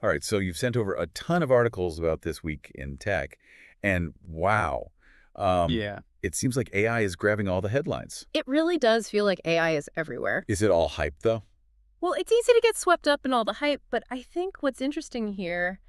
All right, so you've sent over a ton of articles about this week in tech, and wow, um, Yeah. it seems like AI is grabbing all the headlines. It really does feel like AI is everywhere. Is it all hype, though? Well, it's easy to get swept up in all the hype, but I think what's interesting here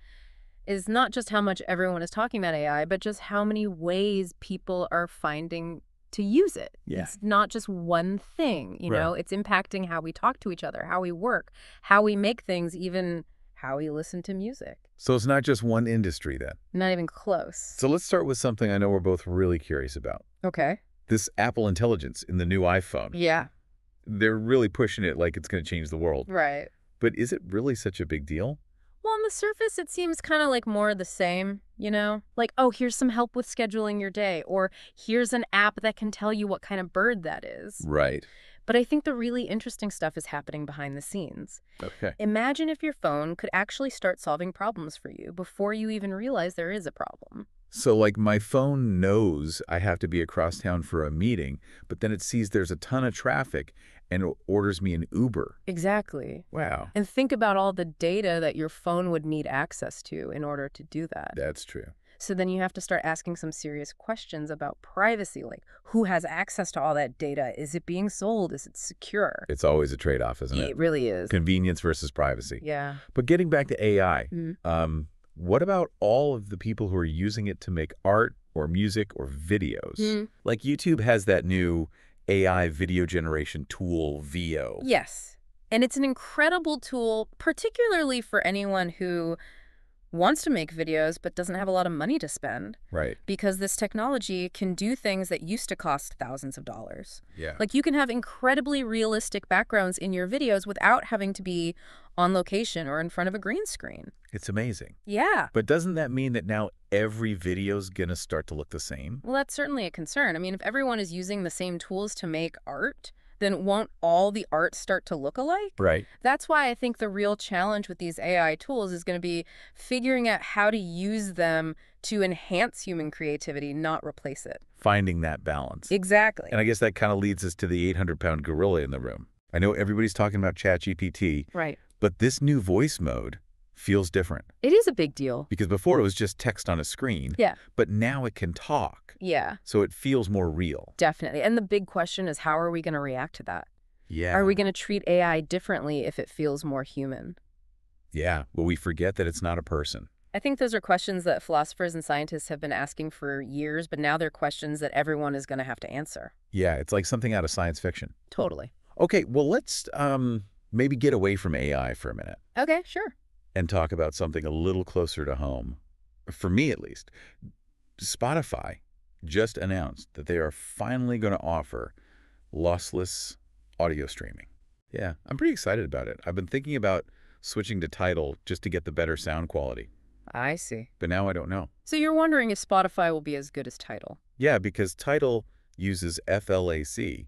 is not just how much everyone is talking about AI, but just how many ways people are finding to use it. Yeah. It's not just one thing, Right. it's impacting how we talk to each other, how we work, how we make things, even how we listen to music. So it's not just one industry, then. Not even close. So let's start with something I know we're both really curious about. Okay. This Apple Intelligence in the new iPhone. Yeah. They're really pushing it like it's going to change the world. Right. But is it really such a big deal? Well, on the surface, it seems kind of like more of the same, Like, oh, here's some help with scheduling your day, or here's an app that can tell you what kind of bird that is. Right. But I think the really interesting stuff is happening behind the scenes. Okay. Imagine if your phone could actually start solving problems for you before you even realize there is a problem. So, like, my phone knows I have to be across town for a meeting, but then it sees there's a ton of traffic and it orders me an Uber. Exactly. Wow. And think about all the data that your phone would need access to in order to do that. That's true. So then you have to start asking some serious questions about privacy, like who has access to all that data? Is it being sold? Is it secure? It's always a trade-off, isn't it? It really is. Convenience versus privacy. Yeah. But getting back to AI, Mhm. what about all of the people who are using it to make art or music or videos? Like YouTube has that new AI video generation tool, VO. Yes. And it's an incredible tool, particularly for anyone who wants to make videos but doesn't have a lot of money to spend. Right. Because this technology can do things that used to cost thousands of dollars. Yeah. Like you can have incredibly realistic backgrounds in your videos without having to be on location or in front of a green screen. It's amazing. Yeah. But doesn't that mean that now every video's going to start to look the same? Well, that's certainly a concern. I mean, if everyone is using the same tools to make art, then won't all the art start to look alike? Right. That's why I think the real challenge with these AI tools is going to be figuring out how to use them to enhance human creativity, not replace it. Finding that balance. Exactly. And I guess that kind of leads us to the 800-pound gorilla in the room. I know everybody's talking about ChatGPT, Right. but this new voice mode feels different. It is a big deal. Because before it was just text on a screen, Yeah. but now it can talk. Yeah, So it feels more real. definitely. And the big question is, how are we going to react to that? Yeah. Are we going to treat AI differently if it feels more human? Yeah. Will we forget that it's not a person? I think those are questions that philosophers and scientists have been asking for years, but now they're questions that everyone is going to have to answer. Yeah, it's like something out of science fiction. Totally. Okay, well, let's maybe get away from AI for a minute Okay, sure. and talk about something a little closer to home. For me, at least. Spotify just announced that they are finally going to offer lossless audio streaming. Yeah, I'm pretty excited about it. I've been thinking about switching to Tidal just to get the better sound quality, I see. but now I don't know. So you're wondering if Spotify will be as good as Tidal? Yeah, because Tidal uses FLAC,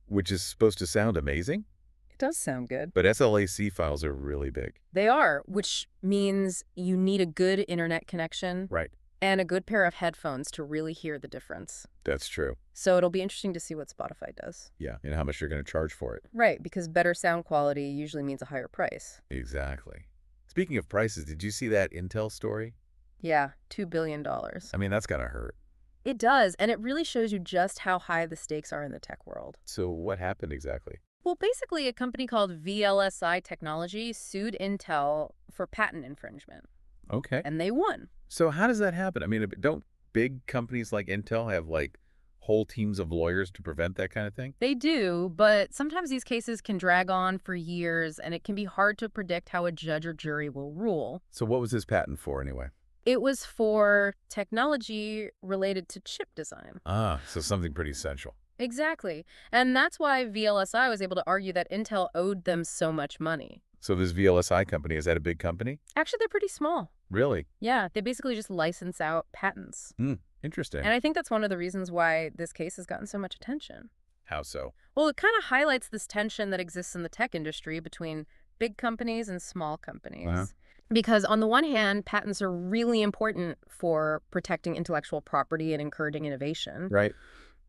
which is supposed to sound amazing, It does sound good. but SLAC files are really big. They are, which means you need a good internet connection Right. and a good pair of headphones to really hear the difference. That's true. So it'll be interesting to see what Spotify does. Yeah, and how much you're going to charge for it. Right, because better sound quality usually means a higher price. Exactly. Speaking of prices, did you see that Intel story? Yeah, $2 billion. I mean, that's got to hurt. It does, and it really shows you just how high the stakes are in the tech world. So what happened exactly? Well, basically, a company called VLSI Technology sued Intel for patent infringement, Okay. and they won. So how does that happen? I mean, don't big companies like Intel have like whole teams of lawyers to prevent that kind of thing? They do, but sometimes these cases can drag on for years, and it can be hard to predict how a judge or jury will rule. So what was this patent for anyway? It was for technology related to chip design. Ah, so something pretty essential. Exactly. And that's why VLSI was able to argue that Intel owed them so much money. So this VLSI company, is that a big company? Actually, they're pretty small. Really? Yeah, they basically just license out patents. Interesting. And I think that's one of the reasons why this case has gotten so much attention. How so? Well, it kind of highlights this tension that exists in the tech industry between big companies and small companies. Uh-huh. Because on the one hand, patents are really important for protecting intellectual property and encouraging innovation. Right.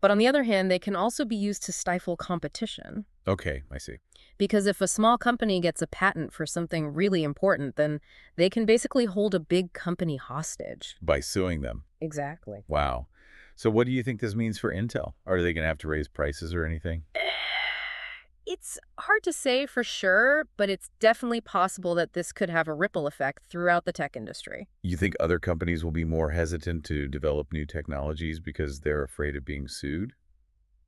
But on the other hand, they can also be used to stifle competition. Okay, I see. Because if a small company gets a patent for something really important, then they can basically hold a big company hostage. By suing them. Exactly. Wow. So what do you think this means for Intel? Are they going to have to raise prices or anything? It's hard to say for sure, but it's definitely possible that this could have a ripple effect throughout the tech industry. You think other companies will be more hesitant to develop new technologies because they're afraid of being sued?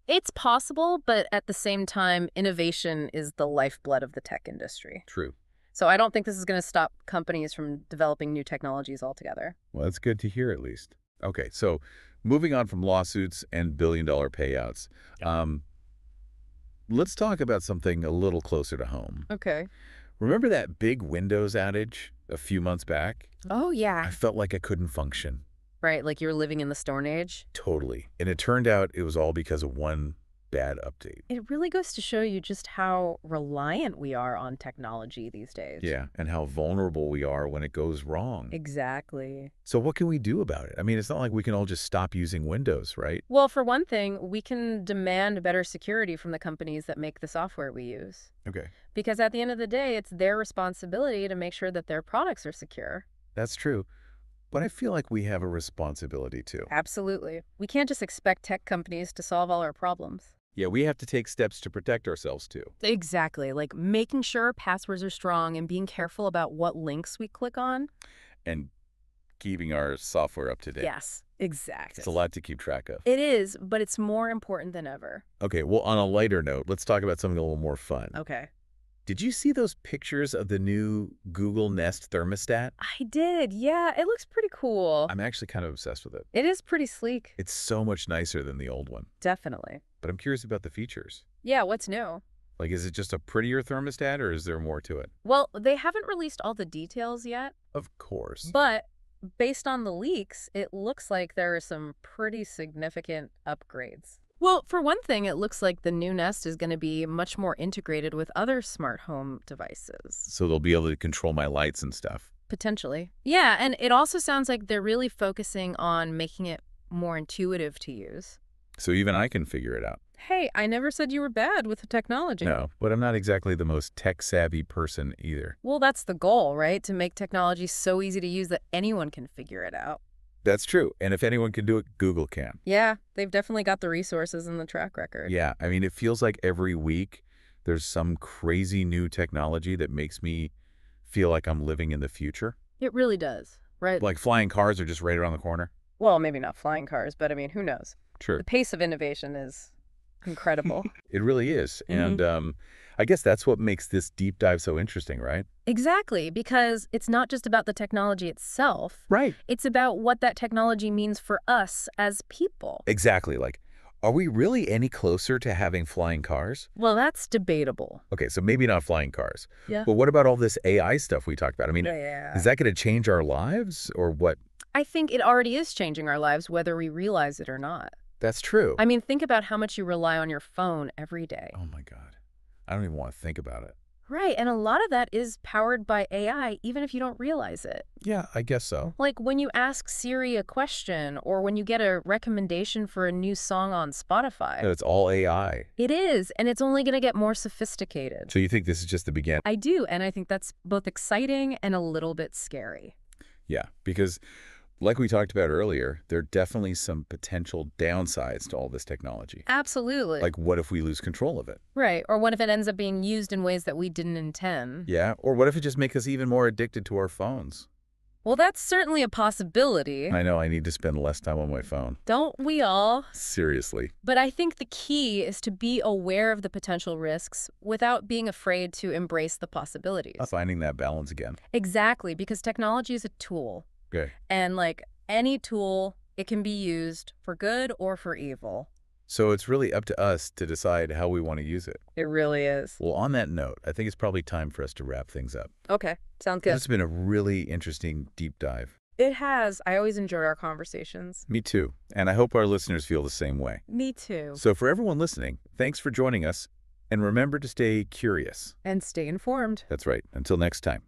It's possible, but at the same time, innovation is the lifeblood of the tech industry. True. So I don't think this is going to stop companies from developing new technologies altogether. Well, that's good to hear at least. Okay, so moving on from lawsuits and billion-dollar payouts, um, let's talk about something a little closer to home. Okay. Remember that big Windows outage a few months back? Oh, yeah. I felt like I couldn't function. Right, like you're living in the Stone Age. Totally. And it turned out it was all because of one bad update. It really goes to show you just how reliant we are on technology these days. Yeah, and how vulnerable we are when it goes wrong. Exactly. So what can we do about it? I mean, it's not like we can all just stop using Windows, right? Well, for one thing, we can demand better security from the companies that make the software we use. Okay. Because at the end of the day, it's their responsibility to make sure that their products are secure. That's true. But I feel like we have a responsibility too. Absolutely. We can't just expect tech companies to solve all our problems. Yeah, we have to take steps to protect ourselves too. Exactly. Like making sure passwords are strong and being careful about what links we click on. And keeping our software up to date. Yes, exactly. It's a lot to keep track of. It is, but it's more important than ever. Okay, well, on a lighter note, let's talk about something a little more fun. Okay. Did you see those pictures of the new Google Nest thermostat? I did. Yeah, it looks pretty cool. I'm actually kind of obsessed with it. It is pretty sleek. It's so much nicer than the old one. Definitely. But I'm curious about the features. Yeah, what's new? Like, is it just a prettier thermostat or is there more to it? Well, they haven't released all the details yet, Of course. but based on the leaks, it looks like there are some pretty significant upgrades. Well, for one thing, it looks like the new Nest is going to be much more integrated with other smart home devices. So they'll be able to control my lights and stuff. Potentially. Yeah, and it also sounds like they're really focusing on making it more intuitive to use. So even I can figure it out. Hey, I never said you were bad with the technology. No, but I'm not exactly the most tech-savvy person either. Well, that's the goal, right? To make technology so easy to use that anyone can figure it out. That's true. And if anyone can do it, Google can. Yeah, they've definitely got the resources and the track record. Yeah, I mean, it feels like every week there's some crazy new technology that makes me feel like I'm living in the future. It really does, right? Like flying cars are just right around the corner. Well, maybe not flying cars, but I mean, who knows? True. The pace of innovation is incredible. It really is. Mhm. And I guess that's what makes this deep dive so interesting, right? Exactly, because it's not just about the technology itself. Right. It's about what that technology means for us as people. Exactly. Like, are we really any closer to having flying cars? Well, that's debatable. Okay, so maybe not flying cars. Yeah. But what about all this AI stuff we talked about? I mean, Yeah. is that going to change our lives or what? I think it already is changing our lives, whether we realize it or not. That's true. I mean, think about how much you rely on your phone every day. Oh my God. I don't even want to think about it. Right, and a lot of that is powered by AI, even if you don't realize it. Yeah, I guess so. Like when you ask Siri a question or when you get a recommendation for a new song on Spotify. It's all AI. It is, and it's only going to get more sophisticated. So you think this is just the beginning? I do, and I think that's both exciting and a little bit scary. Yeah, because like we talked about earlier, there are definitely some potential downsides to all this technology. Absolutely. Like, what if we lose control of it? Right, or what if it ends up being used in ways that we didn't intend? Yeah, or what if it just makes us even more addicted to our phones? Well, that's certainly a possibility. I know I need to spend less time on my phone. Don't we all? Seriously. But I think the key is to be aware of the potential risks without being afraid to embrace the possibilities. Finding that balance again. Exactly, because technology is a tool. Okay. And like any tool, it can be used for good or for evil. So it's really up to us to decide how we want to use it. It really is. Well, on that note, I think it's probably time for us to wrap things up. Okay, sounds good. This has been a really interesting deep dive. It has. I always enjoy our conversations. Me too. And I hope our listeners feel the same way. Me too. So for everyone listening, thanks for joining us. And remember to stay curious. And stay informed. That's right. Until next time.